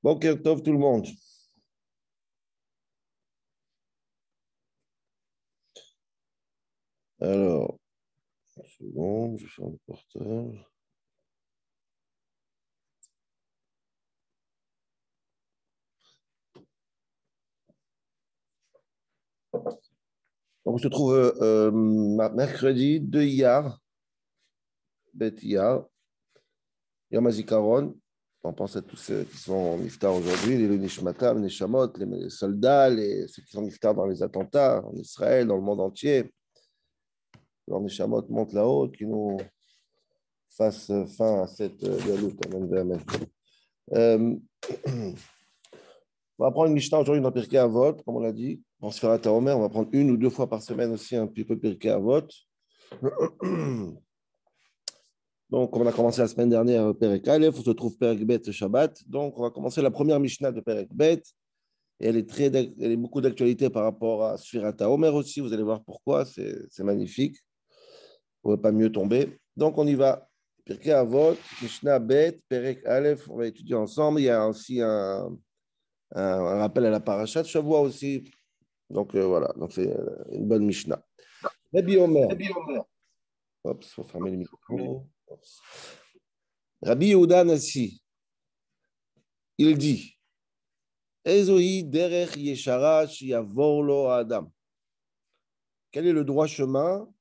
Boker Tov tout le monde. Alors, une seconde, je fais un portage. Donc, on se trouve mercredi 2 Iyar, Bet Iyar, Yom HaZikaron. On pense à tous ceux qui sont en iftar aujourd'hui, les Nishmatam, les Neshamot, les soldats, ceux qui sont en iftar dans les attentats en Israël, dans le monde entier. Les Neshamot montent là-haut, qui nous fassent fin à cette galoute. Amen, amen. On va prendre une Mishnah aujourd'hui dans Pirkei Avot, comme on l'a dit. On se fera Taomer, on va prendre une ou deux fois par semaine aussi un petit peu Pirkei Avot. Donc, on a commencé la semaine dernière Perek Aleph, on se trouve Perek Bet Shabbat. Donc, on va commencer la première Mishnah de Perek Bet. Et elle est beaucoup d'actualité par rapport à Sfirat HaOmer aussi. Vous allez voir pourquoi, c'est magnifique. On ne peut pas mieux tomber. Donc, on y va. Pirkei Avot, Mishnah Bet, Perek Aleph, on va étudier ensemble. Il y a aussi un rappel à la parasha de Shavua aussi. Donc, voilà. Donc, c'est une bonne Mishnah. Rabbi Omer. Hop, il faut fermer le micro. Rabbi Yehuda Nassi, il dit Ezohi derech yeshara sheyavor lo adam. Quel est le droit chemin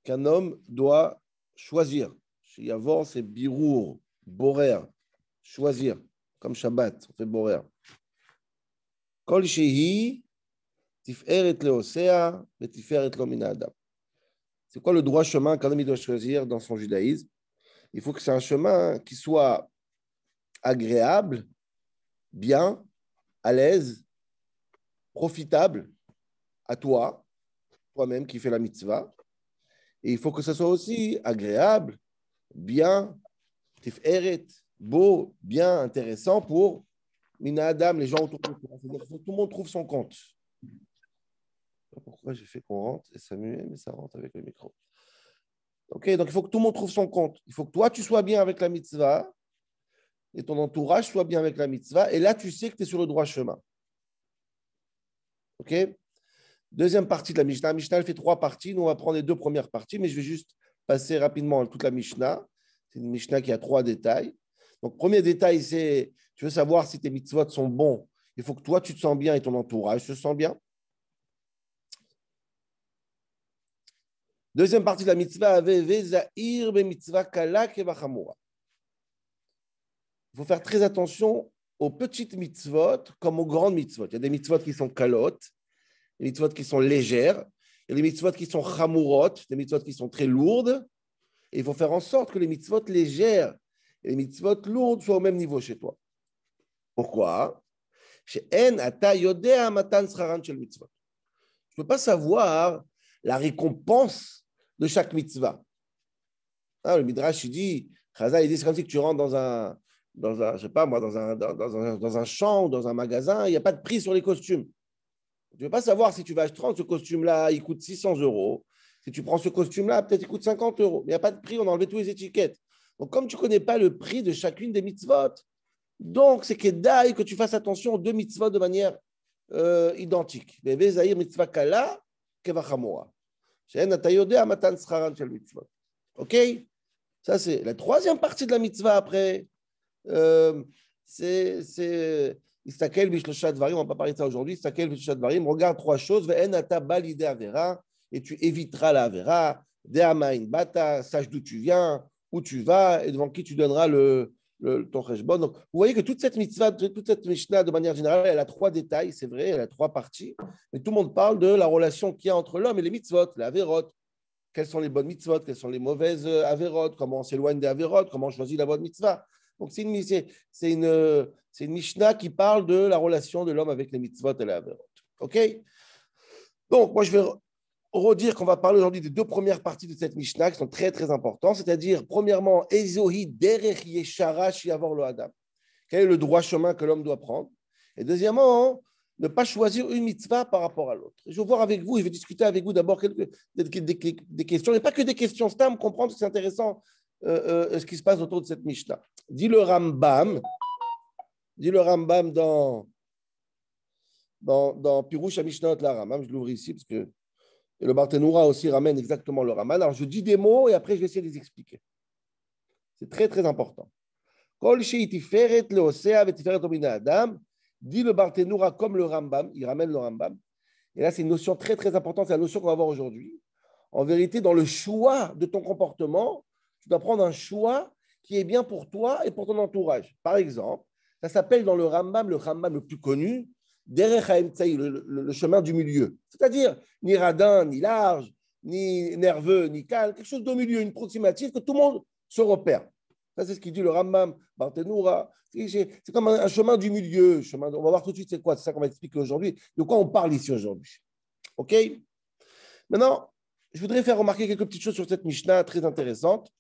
qu'un homme doit choisir? Sheyavor, c'est birour, borer, choisir, comme Shabbat, on fait borer. Kol shehi tiferet leosea vetiferet lo min adam. C'est quoi le droit chemin qu'un homme doit choisir dans son judaïsme? Il faut que c'est un chemin qui soit agréable, bien, à l'aise, profitable à toi, toi-même qui fais la mitzvah. Et il faut que ça soit aussi agréable, bien, tiferet, beau, bien, intéressant pour Mina Adam, les gens autour de toi. C'est-à-dire que tout le monde trouve son compte. Pourquoi j'ai fait qu'on rentre et ça muet, mais ça rentre avec le micro. Ok, donc il faut que tout le monde trouve son compte. Il faut que toi, tu sois bien avec la mitzvah et ton entourage soit bien avec la mitzvah. Et là, tu sais que tu es sur le droit chemin. Ok? Deuxième partie de la Mishnah. La Mishnah, elle fait 3 parties. Nous, on va prendre les 2 premières parties, mais je vais juste passer rapidement toute la Mishnah. C'est une Mishnah qui a 3 détails. Donc, premier détail, c'est tu veux savoir si tes mitzvot sont bons. Il faut que toi, tu te sens bien et ton entourage se sent bien. Deuxième partie de la mitzvah, il faut faire très attention aux petites mitzvot comme aux grandes mitzvot. Il y a des mitzvot qui sont kalotes, des mitzvot qui sont légères, il y a des mitzvot qui sont chamurot, des mitzvot qui sont très lourdes. Et il faut faire en sorte que les mitzvot légères et les mitzvot lourdes soient au même niveau chez toi. Pourquoi? Tu ne peux pas savoir la récompense de chaque mitzvah. Le Midrash, il dit, Chazal, il dit, c'est comme si tu rentres je sais pas moi, dans un champ ou dans un magasin, il n'y a pas de prix sur les costumes. Tu ne veux pas savoir si tu vas acheter ce costume-là, il coûte 600 €. Si tu prends ce costume-là, peut-être il coûte 50 €. Mais il n'y a pas de prix, on a enlevé toutes les étiquettes. Donc, comme tu ne connais pas le prix de chacune des mitzvot, donc c'est que tu fasses attention aux 2 mitzvot de manière identique. Ok? Ça, c'est la troisième partie de la mitzvah après. C'est Istakel Bishloshat Varim, on ne va pas parler de ça aujourd'hui. Istakel Bishloshat Varim, regarde 3 choses. Et tu éviteras la Avera. De'amain bata, sache d'où tu viens, où tu vas et devant qui tu donneras ton cheshbon. Donc, vous voyez que toute cette mitzvah, toute cette Mishnah, de manière générale, elle a 3 détails, c'est vrai, elle a 3 parties. Mais tout le monde parle de la relation qu'il y a entre l'homme et les mitzvot, les averot. Quelles sont les bonnes mitzvot, quelles sont les mauvaises averot, comment on s'éloigne des averot, comment on choisit la bonne mitzvah. Donc, c'est une Mishnah qui parle de la relation de l'homme avec les mitzvot et les averot. OK? Donc, moi, je vais redire qu'on va parler aujourd'hui des 2 premières parties de cette Mishnah qui sont très, très importantes, c'est-à-dire, premièrement, Ezohi derech yeshara sheyavor lo adam. Quel est le droit chemin que l'homme doit prendre? Et deuxièmement, ne pas choisir une mitzvah par rapport à l'autre. Je vais voir avec vous, je vais discuter avec vous d'abord des questions, et pas que des questions, c'est à me comprendre que c'est intéressant ce qui se passe autour de cette Mishnah. Dit le Rambam, Dit le Rambam dans Pirouche à Mishnayot la Rambam, je l'ouvre ici parce que le Barthénoura aussi ramène exactement le Raman. Alors je dis des mots et après je vais essayer de les expliquer. C'est très très important. Kol she'itiferet leosea vetiferet omina adam, dit le Barthénoura comme le Rambam, il ramène le Rambam. Et là c'est une notion très très importante, c'est la notion qu'on va voir aujourd'hui. En vérité, dans le choix de ton comportement, tu dois prendre un choix qui est bien pour toi et pour ton entourage. Par exemple, ça s'appelle dans le Rambam le plus connu, Derech HaEmtsaï, le chemin du milieu. C'est-à-dire ni radin, ni large, ni nerveux, ni calme, quelque chose de milieu, une approximative que tout le monde se repère. Ça, c'est ce qu'il dit le Rambam, Barthénoura. C'est comme un chemin du milieu. On va voir tout de suite c'est quoi, c'est ça qu'on va expliquer aujourd'hui. De quoi on parle ici aujourd'hui. OK? Maintenant, je voudrais faire remarquer quelques petites choses sur cette Mishnah très intéressante.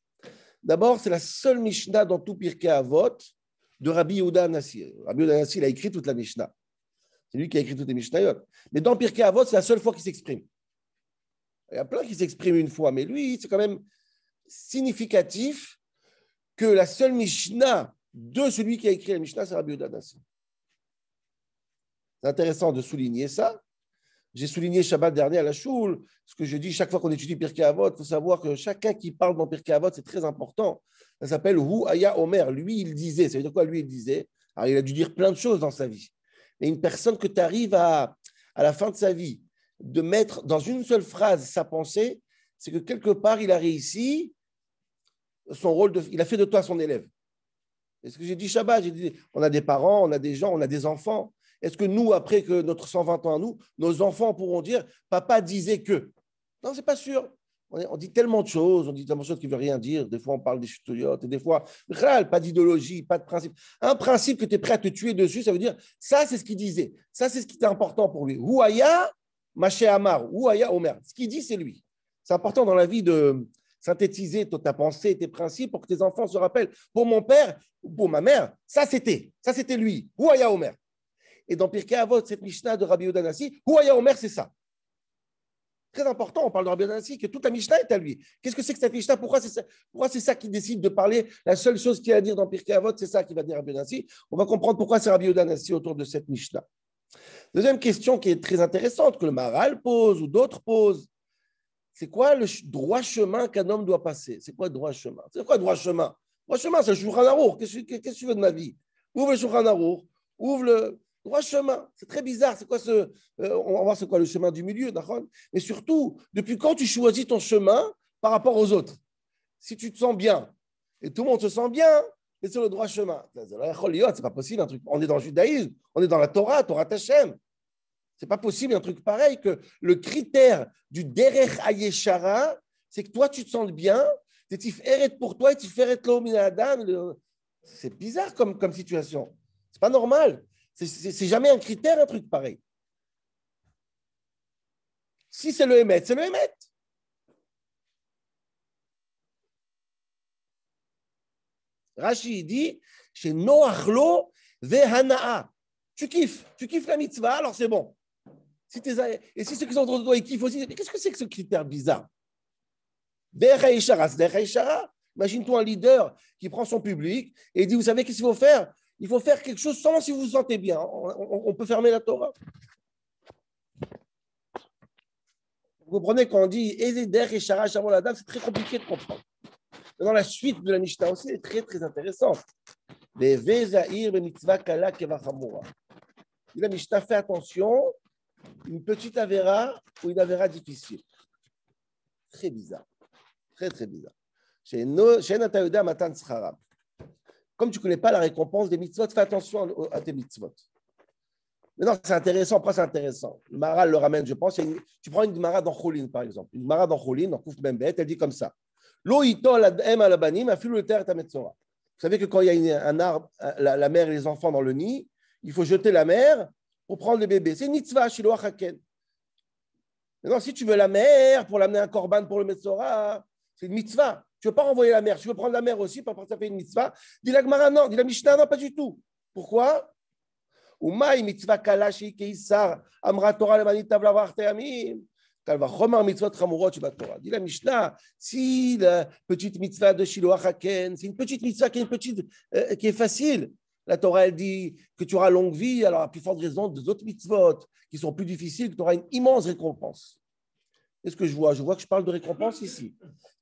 D'abord, c'est la seule Mishnah dans tout Pirkei Avot de Rabbi Yehuda Hanassi. Rabbi Yehuda Hanassi, il a écrit toute la Mishnah. C'est lui qui a écrit toutes les Mishnayot. Mais dans Pirkei Avot, c'est la seule fois qu'il s'exprime. Il y a plein qui s'expriment une fois, mais lui, c'est quand même significatif que la seule Mishnah de celui qui a écrit la Mishnah, c'est Rabbi Yehuda Hanassi. C'est intéressant de souligner ça. J'ai souligné Shabbat dernier à la Choule, ce que je dis chaque fois qu'on étudie Pirkei Avot, il faut savoir que chacun qui parle dans Pirkei Avot, c'est très important. Ça s'appelle Hu Aya Omer. Lui, il disait. Ça veut dire quoi, lui, il disait? Alors, il a dû dire plein de choses dans sa vie. Mais une personne que tu arrives à la fin de sa vie, de mettre dans une seule phrase sa pensée, c'est que quelque part, il a réussi son rôle, il a fait de toi son élève. Et ce que j'ai dit Shabbat, j'ai dit, on a des parents, on a des gens, on a des enfants. Est-ce que nous, après que notre 120 ans à nous, nos enfants pourront dire « Papa disait que ». Non, ce n'est pas sûr. On dit tellement de choses, on dit tellement de choses qui ne veulent rien dire. Des fois, on parle des chutoyotes, et des fois, pas d'idéologie, pas de principe. Un principe que tu es prêt à te tuer dessus, ça veut dire ça, c'est ce qu'il disait. Ça, c'est ce qui était important pour lui. Ouaya, Maché Amar, Ouaya, Omer. Ce qu'il dit, c'est lui. C'est important dans la vie de synthétiser ta pensée et tes principes pour que tes enfants se rappellent. Pour mon père ou pour ma mère, ça, c'était lui. Ouaya, Omer. Et dans Pirkei Avot, cette Mishnah de Rabbi Yehuda Hanassi, Ouaya Omer, c'est ça. Très important, on parle de Rabbi Yehuda Hanassi, que toute la Mishnah est à lui. Qu'est-ce que c'est que cette Mishnah? Pourquoi c'est ça qui décide de parler? La seule chose qu'il y a à dire dans Pirkei Avot, c'est ça qui va dire Rabbi Yehuda Hanassi. On va comprendre pourquoi c'est Rabbi Yehuda Hanassi autour de cette Mishnah. Deuxième question qui est très intéressante, que le Maharal pose ou d'autres posent. C'est quoi le droit chemin qu'un homme doit passer? C'est quoi le droit chemin? C'est quoi le droit chemin? Le droit chemin, c'est le Shulchan Aruch. Qu'est-ce que tu veux de ma vie? Ouvre le Shulchan Aruch, ouvre le droit chemin. C'est très bizarre. C'est quoi on va voir c'est quoi le chemin du milieu, d'accord? Mais surtout, depuis quand tu choisis ton chemin par rapport aux autres? Si tu te sens bien et tout le monde se sent bien, c'est sur le droit chemin. C'est pas possible un truc. On est dans le judaïsme, on est dans la Torah Tachem. C'est pas possible un truc pareil que le critère du derech hayeshara, c'est que toi tu te sens bien, c'est tiferet pour toi et tiferet lo min adam. C'est bizarre comme situation. C'est pas normal. C'est jamais un critère, un truc pareil. Si c'est le émet, c'est le émet. Rashi dit chez Noachlo vehanaa. Tu kiffes la mitzvah, alors c'est bon. Et si ceux qui sont autour de toi, ils kiffent aussi, mais qu'est-ce que c'est que ce critère bizarre? Imagine-toi un leader qui prend son public et dit, vous savez qu'est-ce qu'il faut faire? Il faut faire quelque chose seulement si vous vous sentez bien. On peut fermer la Torah. Vous comprenez quand on dit c'est très compliqué de comprendre. Dans la suite de la Mishnah aussi, c'est très très intéressant. La Mishnah fait attention, une petite avéra ou une avéra difficile. Très bizarre. Très très bizarre. Comme tu ne connais pas la récompense des mitzvot, fais attention à tes mitzvot. Mais non, c'est intéressant. Pourquoi c'est intéressant? Le Maharal le ramène, je pense. Tu prends une Gemara dans Cholin, par exemple. Une Gemara dans Cholin, dans Kouf Membet, elle dit comme ça. Lo ito l'adem alabanim afilu le terre tametzora. Vous savez que quand il y a un arbre, la mère et les enfants dans le nid, il faut jeter la mère pour prendre le bébé. C'est une mitzvah, shiloach haken. Maintenant, si tu veux la mère pour l'amener un korban pour le metzora, c'est une mitzvah. Tu ne veux pas renvoyer la mère. Tu veux prendre la mère aussi, parce que ça fait une mitzvah. Dis la Gemara, non. Dis la Mishnah, non, pas du tout. Pourquoi? Umaï mitzvah kalashi keisar amra Torah lemanitav lavar teamim. Kalvachomar mitzvot chamurot shibat Torah. Dis la Mishnah, si la petite mitzvah de Shiloach Haken, c'est une petite mitzvah qui est facile. La Torah, elle dit que tu auras longue vie, alors à plus forte raison, d'autres mitzvot qui sont plus difficiles, que tu auras une immense récompense. Qu'est-ce que je vois? Je vois que je parle de récompense ici.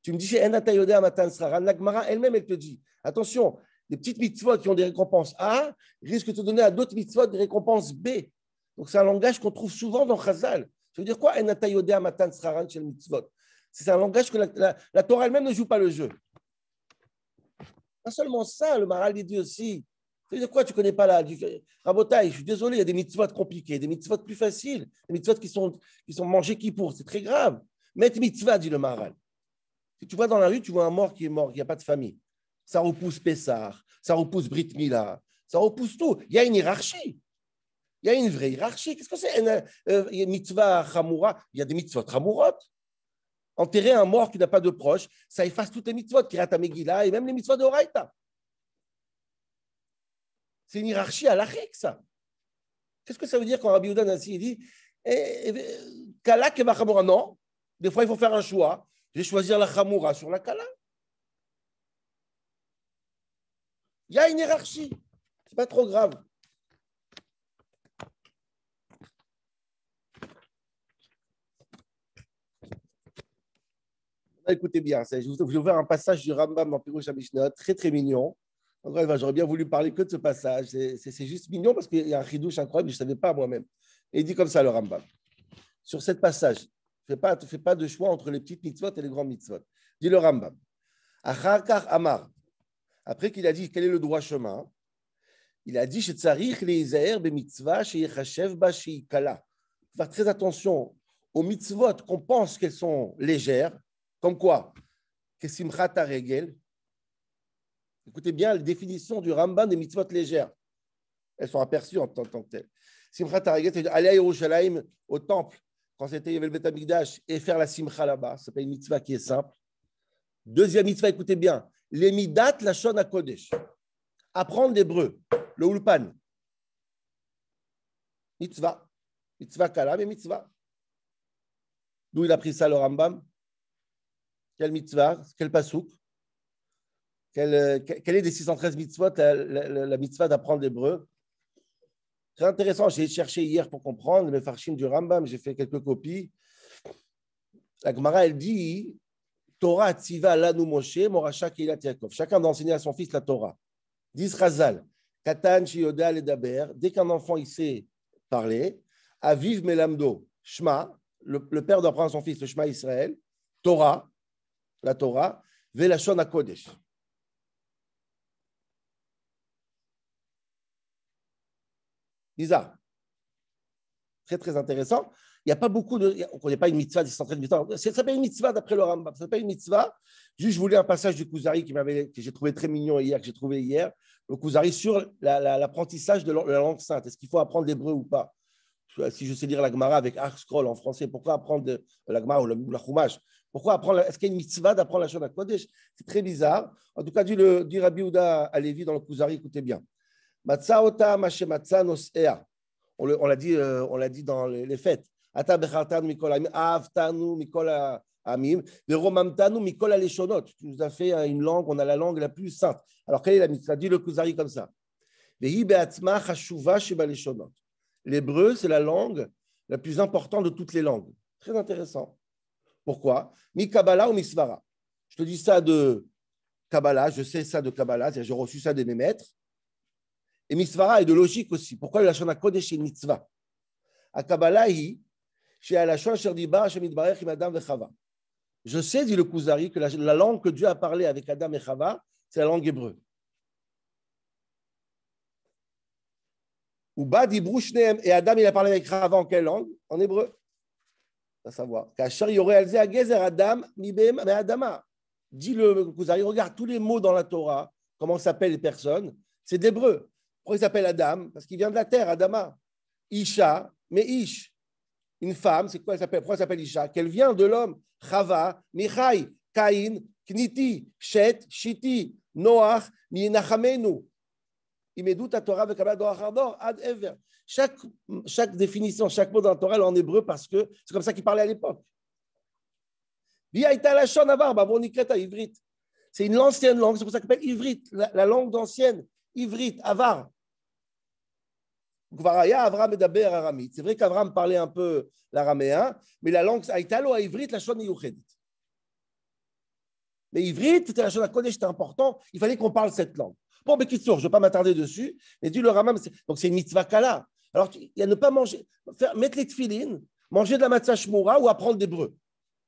Tu me dis chez Enata Yodea Matan Sraran, la Gemara elle-même, elle te dit, attention, les petites mitzvot qui ont des récompenses A risquent de te donner à d'autres mitzvot des récompenses B. Donc c'est un langage qu'on trouve souvent dans Chazal. Ça veut dire quoi? Enata Yodea Matan Sraran chez le mitzvot. C'est un langage que la Torah elle-même ne joue pas le jeu. Pas seulement ça, le Maharal dit aussi. Ça veut dire quoi? Tu ne connais pas la différence? Rabotaï, je suis désolé, il y a des mitzvot compliqués, des mitzvot plus faciles, des mitzvot qui sont mangés qui pour. C'est très grave. Met mitzvah, dit le Maharal. Si tu vois dans la rue, tu vois un mort qui est mort, il n'y a pas de famille. Ça repousse Pessah, ça repousse Brit Mila, ça repousse tout. Il y a une hiérarchie. Il y a une vraie hiérarchie. Qu'est-ce que c'est une mitzvah chamoura? Il y a des mitzvot chamurot. Enterrer un mort qui n'a pas de proche, ça efface toutes les mitzvot, Kirat HaMegillah, et même les mitzvot de Horaïta. C'est une hiérarchie halachique, ça. Qu'est-ce que ça veut dire quand Rabbi Yehuda Nassi dit Kala keva chamoura? Non. Des fois, il faut faire un choix. Je vais choisir la chamoura sur la kala. Il y a une hiérarchie. C'est pas trop grave. Écoutez bien, je vous ai ouvert un passage du Rambam dans Pirush HaMishnah, très très mignon. J'aurais bien voulu parler que de ce passage. C'est juste mignon parce qu'il y a un chidouche incroyable, je ne savais pas moi-même. Et il dit comme ça le Rambam. Sur ce passage, ne fais pas de choix entre les petites mitzvot et les grands mitzvot. Dit le Rambam. Achar Amar. Après qu'il a dit quel est le droit chemin, il a dit chez Tzarich leizaer bemitzvah sheyechachev ba sheikala. Faire très attention aux mitzvot qu'on pense qu'elles sont légères. Comme quoi? Que simchat haregel. Écoutez bien la définition du Rambam des mitzvot légères. Elles sont aperçues en tant que telles. Simchat haregel, c'est aller à Yerushalayim, au temple, quand c'était Yevel Bet Hamikdash, et faire la simcha là-bas. Ça s'appelle une mitzvah qui est simple. Deuxième mitzvah, écoutez bien. Les midat lashon hakodesh. Apprendre l'hébreu, le ulpan. Mitzvah. Mitzvah kala, mais mitzvah. D'où il a pris ça, le Rambam? Quelle mitzvah? Quel pasouk? Quelle est des 613 mitzvot la mitzvah d'apprendre l'hébreu? Très intéressant. J'ai cherché hier pour comprendre le farshim du Rambam. J'ai fait quelques copies. La Gemara, elle dit Torah tziva lanu Moshe, Moracha Keilat Yaakov. Chacun doit enseigner à son fils la Torah. Dis Chazal, Katan Shiyoda Ledaber. Dès qu'un enfant il sait parler, Aviv Melamdo, Shema, le père doit apprendre à son fils le Shema Israël, Torah, la Torah, Velashon HaKodesh. Bizarre. Très, très intéressant. Il n'y a pas beaucoup de. On ne connaît pas une mitzvah de 130 mitzvahs. Ça s'appelle une mitzvah d'après le Rambam. Ça s'appelle une mitzvah. Juste, je voulais un passage du Kuzari que j'ai trouvé très mignon hier, que j'ai trouvé hier. Le Kuzari sur l'apprentissage de la langue sainte. Est-ce qu'il faut apprendre l'hébreu ou pas? Si je sais lire la Gemara avec Arc Scroll en français, pourquoi apprendre la Gemara ou la Chumash? Pourquoi apprendre? Est-ce qu'il y a une mitzvah d'apprendre la Shon HaKodesh? C'est très bizarre. En tout cas, dit Rabbi Yehuda Halevi dans le Kuzari, écoutez bien. Matzaota mashematza nosea. On l'a dit dans les fêtes. Ata bechartanu mikol amim, ahavtanu mikol amim, veromamtanu mikol aleshonot. Tu nous as fait une langue, on a la langue la plus sainte. Alors, quelle est la mitzvah? Dit le Kuzari comme ça. Vehi be'atzma chashuva shebaleshonot. L'hébreu, c'est la langue la plus importante de toutes les langues. Très intéressant. Pourquoi? Mi Kabbalah ou mi Svara. Je te dis ça de Kabbalah, je sais ça de Kabbalah, j'ai reçu ça de mes maîtres. Et mitzvah est de logique aussi. Pourquoi la Lashon HaKodesh est mitzvah? A Kabbalah, chez Alashon Sherdibar, chez Midbarech, im Adam vechava. Je sais, dit le Kuzari, que la langue que Dieu a parlé avec Adam et Chava, c'est la langue hébreu. Ou Bad Ibrouchneem, et Adam, il a parlé avec Chava en quelle langue? En hébreu. À savoir. Kachar Yoré Alze Agezer Adam, Mibem, mais Adama. Dit le Kuzari, regarde tous les mots dans la Torah, comment s'appellent les personnes, c'est d'hébreu. Pourquoi il s'appelle Adam? Parce qu'il vient de la terre, Adama. Isha, mais Ish. Une femme, c'est quoi elle s'appelle? Pourquoi elle s'appelle Isha? Qu'elle vient de l'homme. Chava, Michai, Caïn, Kniti, Shet, Shiti, Noach, Minachamenu. Imedut à Torah avec Abador, Ad Ever. Chaque définition, chaque mot dans la Torah est en hébreu parce que c'est comme ça qu'il parlait à l'époque. C'est une ancienne langue, c'est pour ça qu'elle s'appelle Ivrit, la langue d'ancienne. Ivrit, Avar. Kvaraya, Avram medaber aramite. C'est vrai qu'Avram parlait un peu l'araméen, mais la langue, Aïtalo, à Ivrit, la shon Yuched. Mais Ivrit, c'était la chose à connaître, c'était important, il fallait qu'on parle cette langue. Bon, mais Kitsour, je ne vais pas m'attarder dessus, mais dit le Ramam, donc c'est une mitzvah kala. Alors, il y a ne pas manger, mettre les tefilines, manger de la matzah shmoura ou apprendre d'hébreu.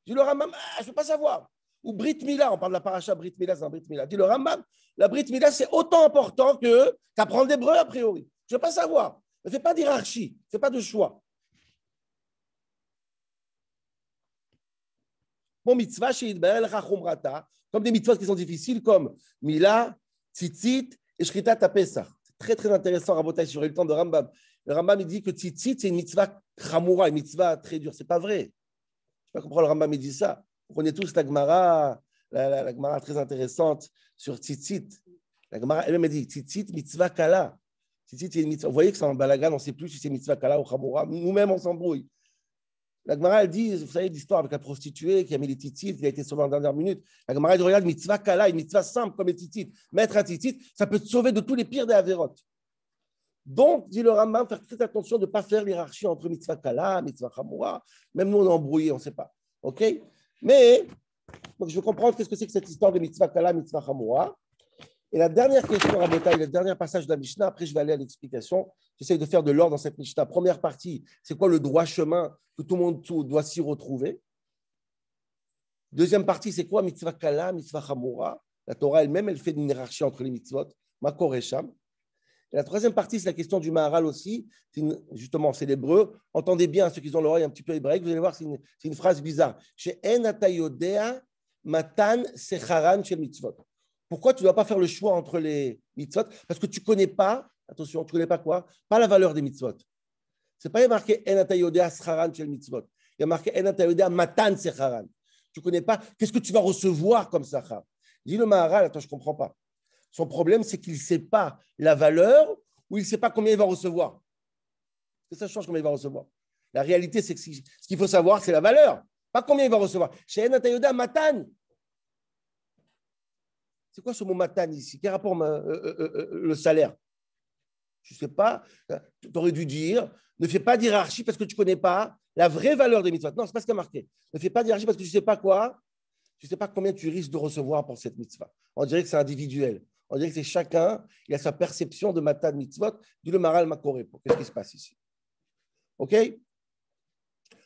Dit le Ramam, je ne veux pas savoir. Ou Brit Mila, on parle de la paracha Brit Mila, c'est un Brit Mila. Dit le Ramam, la Brit Mila, c'est autant important qu'apprendre l'hébreu a priori. Je ne veux pas savoir. Ne fais pas d'hierarchie, ne fais pas de choix. Bon, mitzvah, comme des mitzvahs qui sont difficiles, comme Mila, Tzitzit et Shritat Pesach. C'est très, très intéressant, Rabotai, si j'aurais eu le temps de Rambam. Le Rambam, il dit que Tzitzit, c'est une mitzvah chamoura, une mitzvah très dure. Ce n'est pas vrai. Je ne sais pas pourquoi le Rambam il dit ça. Vous connaissez tous la Gemara, la Gemara très intéressante sur Tzitzit. La Gemara elle-même dit Tzitzit, mitzvah kala. Tzitzit, c'est une mitzvah. Vous voyez que c'est un balagan, on ne sait plus si c'est mitzvah kala ou chamoura. Nous-mêmes, on s'embrouille. La Gemara, elle dit, vous savez l'histoire avec la prostituée qui a mis les tzitzit, qui a été sauvée en dernière minute. La Gemara, elle dit, regarde, mitzvah kala, une mitzvah simple comme les tzitzit. Mettre un tzitzit, ça peut te sauver de tous les pires des avérotes. Donc, dit le Rambam, faire très attention de ne pas faire l'hierarchie entre mitzvah kala, mitzvah chamoura. Même nous, on est embrouillés, on ne sait pas. OK? Mais, donc, je veux comprendre qu'est-ce que c'est que cette histoire de mitzvah kala, mitzvah chamoura. Et la dernière question, Rabotai, le dernier passage de la Mishnah, après je vais aller à l'explication. J'essaie de faire de l'ordre dans cette Mishnah. Première partie, c'est quoi le droit chemin que tout le monde doit s'y retrouver? Deuxième partie, c'est quoi mitzvah kala, mitzvah chamoura? La Torah elle-même, elle fait une hiérarchie entre les mitzvot, makor et sham. Et la troisième partie, c'est la question du Maharal aussi. Justement, c'est l'hébreu. Entendez bien, ceux qui ont l'oreille un petit peu hébraïque, vous allez voir, c'est une phrase bizarre. Chez En atayodea matan secharan shel mitzvot. Pourquoi tu ne dois pas faire le choix entre les mitzvot? Parce que tu ne connais pas, attention, tu ne connais pas quoi? Pas la valeur des mitzvot. Ce n'est pas marqué En atayodea secharan shel mitzvot. Il y a marqué En atayodea matan secharan. Tu ne connais pas qu'est-ce que tu vas recevoir comme sachar. Dis le Maharal, attends, je ne comprends pas. Son problème, c'est qu'il ne sait pas la valeur ou il ne sait pas combien il va recevoir. Que ça change combien il va recevoir. La réalité, c'est que ce qu'il faut savoir, c'est la valeur, pas combien il va recevoir. Chez En atayodea matan. C'est quoi ce mot matan ici? Quel rapport le salaire? Je ne sais pas. Tu aurais dû dire, ne fais pas d'hierarchie parce que tu ne connais pas la vraie valeur des mitzvot. Non, ce n'est pas ce qui a marqué. Ne fais pas d'hierarchie parce que tu ne sais pas quoi. Tu ne sais pas combien tu risques de recevoir pour cette mitzvah. On dirait que c'est individuel. On dirait que c'est chacun, il a sa perception de matan mitzvot, du le maral makorepo. Qu'est-ce qui se passe ici? OK?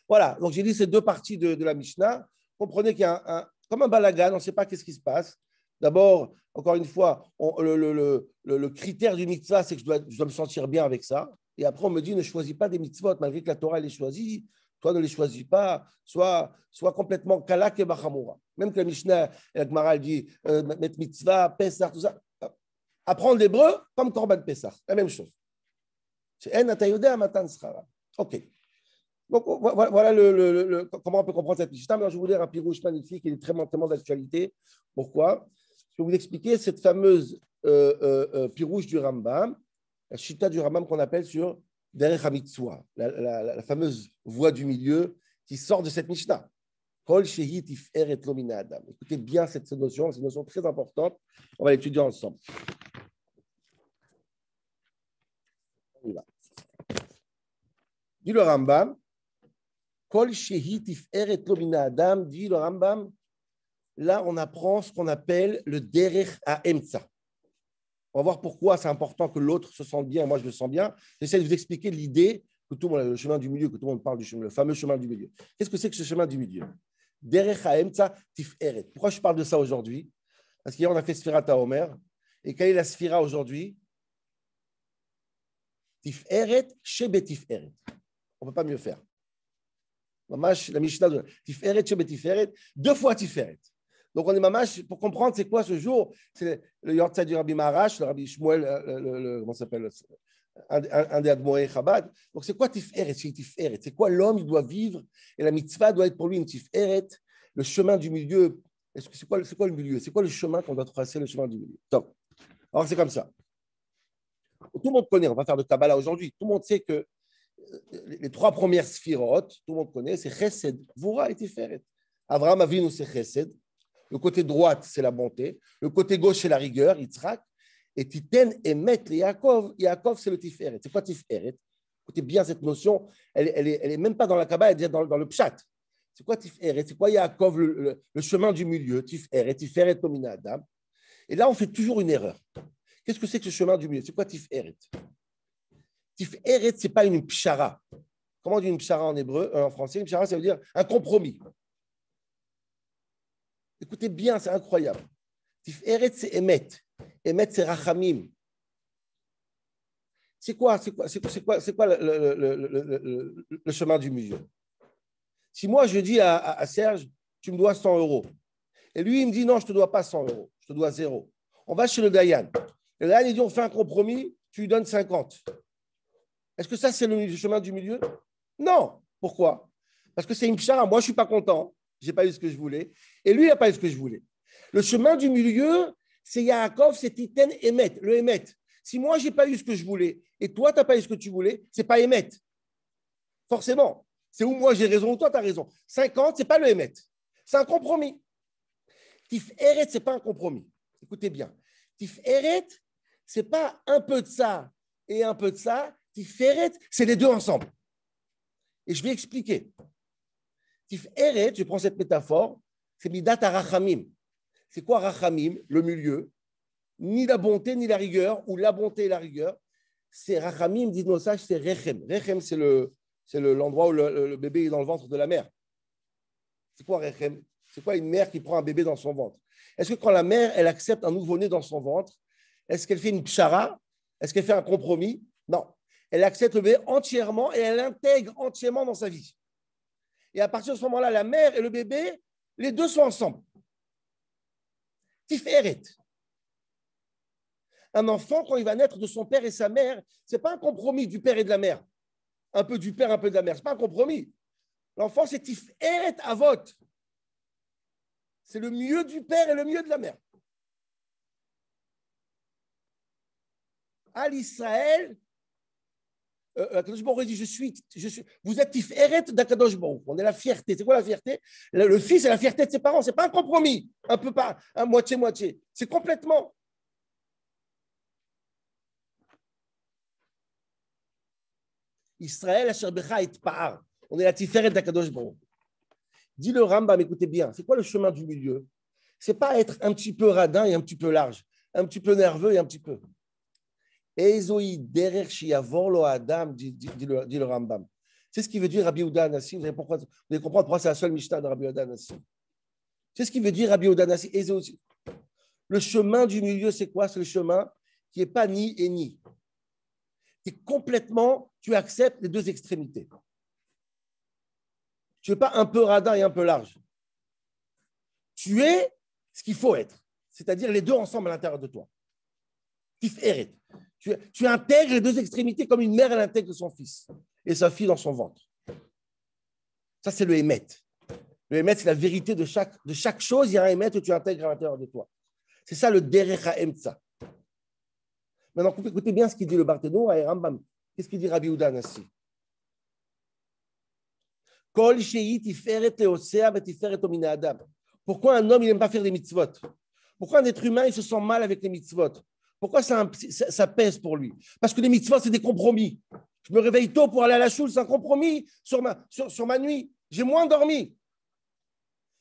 Voilà. Donc, j'ai dit ces deux parties de la Mishnah. Comprenez qu'il y a comme un balagan, on ne sait pas qu'est-ce qui se passe. D'abord, encore une fois, le critère du mitzvah, c'est que je dois me sentir bien avec ça. Et après, on me dit, ne choisis pas des mitzvot, malgré que la Torah les choisit. Toi, ne les choisis pas. Sois complètement kalak et bachamura. Même que la Mishnah et la Gemara dit, mettre mitzvah, Pesach, tout ça. Apprendre l'hébreu comme Korban Pesach. La même chose. C'est En atayodea matan schara. OK. Donc, voilà comment on peut comprendre cette Mishnah. Mais je vais vous lire un pirouche magnifique, il est tellement d'actualité. Pourquoi? Je vais vous expliquer cette fameuse pirouche du Rambam, la chita du Rambam qu'on appelle sur Derech HaMitzvah, la fameuse voie du milieu qui sort de cette Mishnah. Kol shehi tiferet lo min ha'adam. Écoutez bien cette notion, c'est une notion très importante. On va l'étudier ensemble. On y va. Dit le Rambam, Kol shehi tiferet lo min ha'adam, dit le Rambam. Là, on apprend ce qu'on appelle le derech ha'emtsa. On va voir pourquoi c'est important que l'autre se sente bien et moi je me sens bien. J'essaie de vous expliquer l'idée que tout le monde, le chemin du milieu, que tout le monde parle du chemin, le fameux chemin du milieu. Qu'est-ce que c'est que ce chemin du milieu? Derech ha'emtsa tiferet. Pourquoi je parle de ça aujourd'hui? Parce qu'hier on a fait Sfirat HaOmer. Et quelle est la Sphira aujourd'hui? Tiferet shebe tiferet. On ne peut pas mieux faire. La Mishnah de Tiferet shebe tiferet, 2 fois Tiferet. Donc, on est mamash, pour comprendre c'est quoi ce jour, c'est le Yortzeit du Rabbi Maharash, le Rabbi Shmuel, comment ça s'appelle, un des Admoé Chabad. Donc, c'est quoi Tiferet? C'est quoi l'homme, il doit vivre, et la mitzvah doit être pour lui une Tiferet, le chemin du milieu. C'est quoi le milieu? C'est quoi le chemin qu'on doit tracer, le chemin du milieu? Donc, alors, c'est comme ça. Tout le monde connaît, on va faire de Kabbalah aujourd'hui, tout le monde sait que les 3 premières sphirotes, tout le monde connaît, c'est Chesed, Gvura et Tiferet. Avraham Avinu, c'est Chesed. Le côté droite, c'est la bonté. Le côté gauche, c'est la rigueur, Yitzhak. Et Titen et Met, Yaakov. Yaakov, c'est le Tiferet. C'est quoi Tiferet? Écoutez bien cette notion, elle est même pas dans la Kabbalah, elle est déjà dans le Pshat. C'est quoi Tiferet? C'est quoi Yaakov, le chemin du milieu? Tiferet Tomina Adam. Et là, on fait toujours une erreur. Qu'est-ce que c'est que ce chemin du milieu? C'est quoi Tiferet? Tiferet, ce n'est pas une pshara. Comment on dit une pshara en hébreu, en français? Une pshara, ça veut dire un compromis. Écoutez bien, c'est incroyable. Tiferet, c'est Emet. Emet, c'est Rachamim. C'est quoi le chemin du milieu? Si moi, je dis à Serge, tu me dois 100 euros, et lui, il me dit, non, je ne te dois pas 100 euros, je te dois 0. On va chez le Dayan. Le Dayan, il dit, on fait un compromis, tu lui donnes 50. Est-ce que ça, c'est le chemin du milieu? Non. Pourquoi? Parce que c'est une pshara. Moi, je ne suis pas content, je n'ai pas eu ce que je voulais, et lui, il n'a pas eu ce que je voulais. Le chemin du milieu, c'est Yaakov, c'est Titen Emet, le Emet. Si moi, je n'ai pas eu ce que je voulais, et toi, tu n'as pas eu ce que tu voulais, ce n'est pas Emet. Forcément. C'est où moi j'ai raison ou toi tu as raison. 50, ce n'est pas le Emet. C'est un compromis. Tiferet, ce n'est pas un compromis. Écoutez bien. Tiferet, ce n'est pas un peu de ça et un peu de ça. Tiferet, c'est les deux ensemble. Et je vais expliquer. Tiferet, je prends cette métaphore, c'est Midat Rachamim. C'est quoi Rachamim? Le milieu. Ni la bonté, ni la rigueur, ou la bonté et la rigueur. C'est Rachamim, dit nos sages, c'est Rechem. Rechem, c'est l'endroit où le bébé est dans le ventre de la mère. C'est quoi Rechem? C'est quoi une mère qui prend un bébé dans son ventre? Est-ce que quand la mère, elle accepte un nouveau-né dans son ventre, est-ce qu'elle fait une pshara? Est-ce qu'elle fait un compromis? Non. Elle accepte le bébé entièrement et elle l'intègre entièrement dans sa vie. Et à partir de ce moment-là, la mère et le bébé, les deux sont ensemble. Tiferet. Un enfant, quand il va naître de son père et sa mère, ce n'est pas un compromis du père et de la mère. Un peu du père, un peu de la mère. Ce n'est pas un compromis. L'enfant, c'est Tiferet Avot. C'est le mieux du père et le mieux de la mère. À l'Israël, Akadosh Baruch dit, je suis, vous êtes Tiferet d'Akadosh Baruch. On est la fierté. C'est quoi la fierté? Le fils est la fierté de ses parents. Ce n'est pas un compromis. Un peu pas, un moitié-moitié. C'est complètement. Israël, Asherbecha et Paar. On est la Tiferet d'Akadosh Baruch. Dit le Rambam, écoutez bien, c'est quoi le chemin du milieu? C'est pas être un petit peu radin et un petit peu large, un petit peu nerveux et un petit peu. Ezoi derer shiavor lo adam, dit le Rambam. C'est ce qui veut dire Rabbi Yehuda Hanassi. Vous allez comprendre pourquoi c'est la seule Mishnah de Rabbi Yehuda Hanassi. C'est ce qui veut dire Rabbi Yehuda Hanassi. Le chemin du milieu, c'est quoi? C'est le chemin qui n'est pas ni et ni. Tu acceptes les deux extrémités. Tu n'es pas un peu radin et un peu large. Tu es ce qu'il faut être, c'est-à-dire les deux ensemble à l'intérieur de toi. Tiferet. Tu intègres les deux extrémités comme une mère, elle intègre son fils et sa fille dans son ventre. Ça, c'est le Emet. Le Emet, c'est la vérité de chaque chose. Il y a un Emet que tu intègres à l'intérieur de toi. C'est ça le Derecha Emtsa. Maintenant, écoutez bien ce qu'il dit le Barthéno à Rambam. Qu'est-ce qu'il dit Rabbi Yehuda Hanassi? Pourquoi un homme il n'aime pas faire des mitzvot? Pourquoi un être humain il se sent mal avec les mitzvot? Pourquoi ça pèse pour lui? Parce que les mitzvot, c'est des compromis. Je me réveille tôt pour aller à la choule, c'est un compromis sur ma nuit. J'ai moins dormi.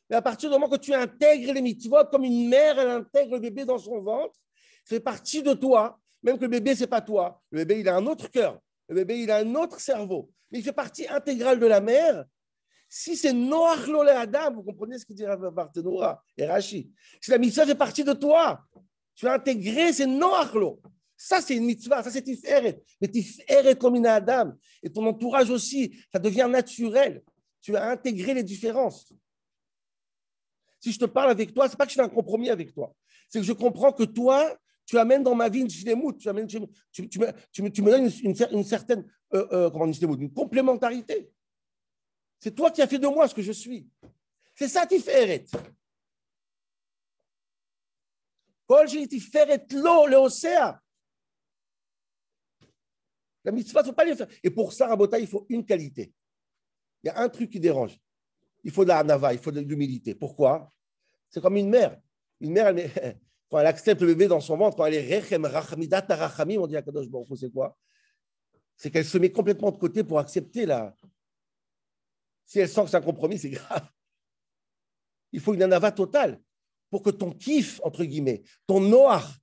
Mais à partir du moment que tu intègres les mitzvot comme une mère, elle intègre le bébé dans son ventre, ça fait partie de toi, même que le bébé, ce n'est pas toi. Le bébé, il a un autre cœur. Le bébé, il a un autre cerveau. Mais il fait partie intégrale de la mère. Si c'est Noach lo le Adam, vous comprenez ce qu'il dit Barthénoura et Rashi. Si la mitzvah fait partie de toi, tu as intégré, c'est Noach lo. Ça, c'est une mitzvah, ça, c'est Tiferet. Mais Tiferet comme une Adam. Et ton entourage aussi, ça devient naturel. Tu as intégré les différences. Si je te parle avec toi, ce n'est pas que je fais un compromis avec toi. C'est que je comprends que toi, tu amènes dans ma vie une shlemut, tu me donnes une certaine une complémentarité. C'est toi qui as fait de moi ce que je suis. C'est ça, Tiferet. Kol Tiferet lo leosea. La mitzvah, il ne faut pas les faire. Et pour ça, Rabota, il faut une qualité. Il y a un truc qui dérange. Il faut de la hanava, il faut de l'humilité. Pourquoi? C'est comme une mère. Une mère, quand elle accepte le bébé dans son ventre, quand elle est rechem, rachamidat, rachamim, on dit à Kadosh Baruch Hu, c'est quoi? c'est qu'elle se met complètement de côté pour accepter la. Si elle sent que c'est un compromis, c'est grave. Il faut une anava totale pour que ton kiff, entre guillemets, ton noir,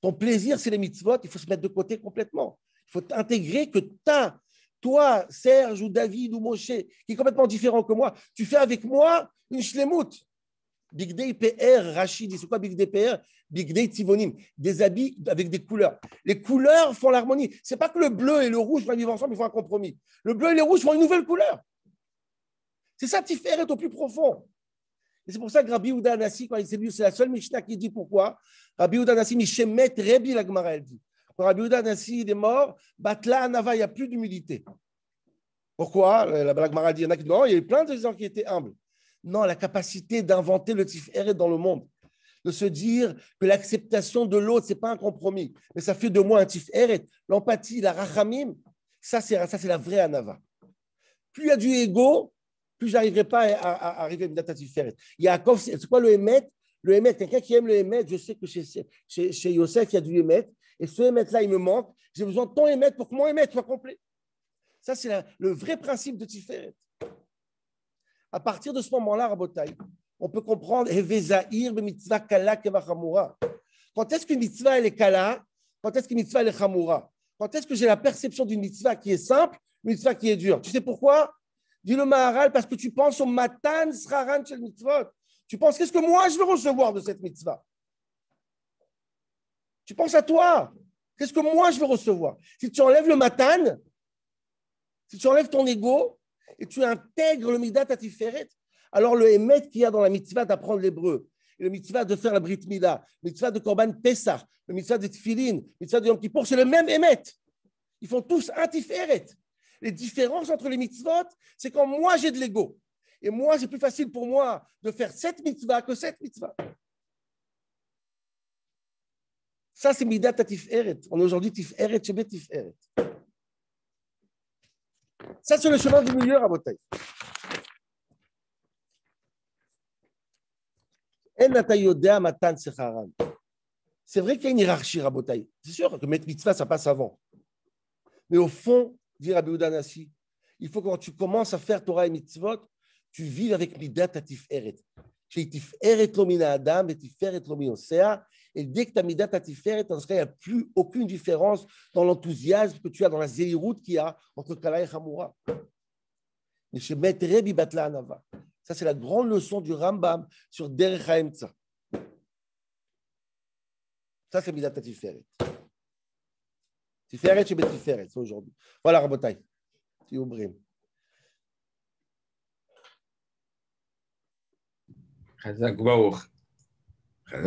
ton plaisir, c'est les mitzvot, il faut se mettre de côté complètement. Il faut intégrer que toi, Serge ou David ou Moshe, qui est complètement différent que moi, tu fais avec moi une shlemout. Big Day PR, Rachid, c'est quoi Big Day PR? Big Day Tivonim, des habits avec des couleurs. Les couleurs font l'harmonie. C'est pas que le bleu et le rouge vont vivre ensemble, ils font un compromis. Le bleu et le rouge font une nouvelle couleur. C'est ça, Tiferet au plus profond. Et c'est pour ça que Rabbi Yehuda Hanassi, quand il s'est lu, c'est la seule Mishnah qui dit pourquoi. Rabbi Yehuda Hanassi, Mishemet Rebi, la Gemara, elle dit. Quand Rabbi Yehuda Hanassi il est mort, Batla Anava, il n'y a plus d'humilité. Pourquoi? La Gemara dit, il y en a qui disent, non, il y a eu plein de gens qui étaient humbles. Non, la capacité d'inventer le Tiferet dans le monde, de se dire que l'acceptation de l'autre, ce n'est pas un compromis, mais ça fait de moi un Tiferet. L'empathie, la rachamim, ça c'est la vraie Anava. Plus il y a du ego, plus je n'arriverai pas à arriver à une data Tiferet. Yaakov, c'est quoi le Hémet? Le Hémet, quelqu'un qui aime le Hémet, je sais que chez Yosef, il y a du Hémet, et ce Hémet-là, il me manque. J'ai besoin de ton Hémet pour que mon Hémet soit complet. Ça, c'est le vrai principe de Tiferet. À partir de ce moment-là, Rabotai, on peut comprendre mitzvah kala kevachamura. Quand est-ce qu'une mitzvah elle est kala? Quand est-ce qu'une mitzvah elle est chamura? Quand est-ce que j'ai la perception d'une mitzvah qui est simple, une mitzvah qui est dure? Tu sais pourquoi? Dis le Maharal, parce que tu penses au matan sraran shel mitzvot. Tu penses qu'est-ce que moi je veux recevoir de cette mitzvah? Tu penses à toi. Qu'est-ce que moi je veux recevoir? Si tu enlèves le matan, si tu enlèves ton ego, et tu intègres le midat à Tiferet, alors le émet qu'il y a dans la mitzvah d'apprendre l'hébreu, le mitzvah de faire la brit mila, le mitzvah de korban Pessah, le mitzvah de tefillin, le mitzvah de Yom Kippour, c'est le même émet. Ils font tous un Tiferet. Les différences entre les mitzvot, c'est quand moi j'ai de l'ego. Et moi, c'est plus facile pour moi de faire cette mitzvah que cette mitzvah. Ça, c'est midat à Tiferet. On est aujourd'hui Tiferet, Shebet Tiferet. Ça, c'est le chemin du milieu, Rabotai. C'est vrai qu'il y a une hiérarchie, Rabotai. C'est sûr que mettre mitzvah, ça passe avant. Mais au fond, dit Rabbi Yehuda Hanassi, il faut que quand tu commences à faire Torah et mitzvot, tu vives avec midat à tiferet. Chez tiferet lo min adam et tiferet lo min osea. Et dès que tu as midat à tiferet, il n'y a plus aucune différence dans l'enthousiasme que tu as, dans la zéhirout qu'il y a entre Kala et Chamura. Mais chez Maître Rebi Batla Anava. Ça, c'est la grande leçon du Rambam sur Derech HaEmtza. Ça, c'est midat à tiferet. Tiferet chez Tiferet, c'est aujourd'hui. Voilà, Rabotai. Tiubrim. Chazak Baruch.